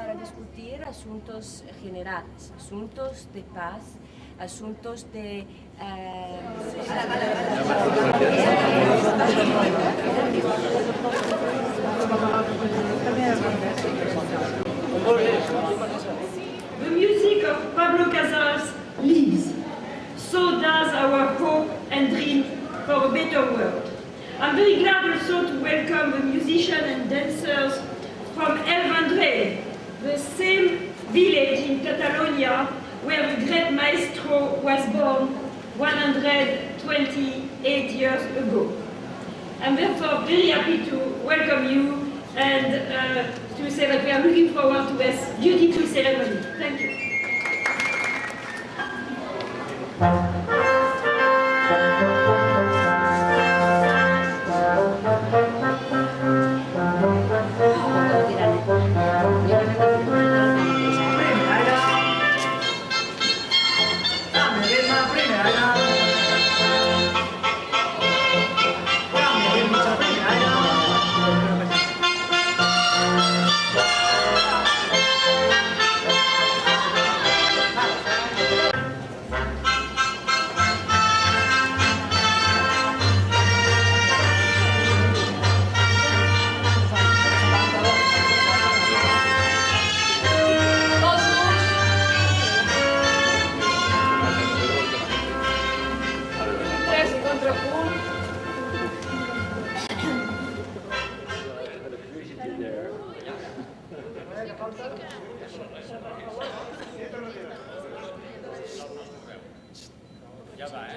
para discutir asuntos generales, asuntos de paz, asuntos de... The music of Pablo Casals lives. So does our hope and dream for a better world. I'm very glad also to welcome the musicians and dancers from El Vendrell, the same village in Catalonia where the great maestro was born 128 years ago. I'm therefore very happy to welcome you and to say that we are looking forward to this beautiful ceremony. Thank you. Ya va,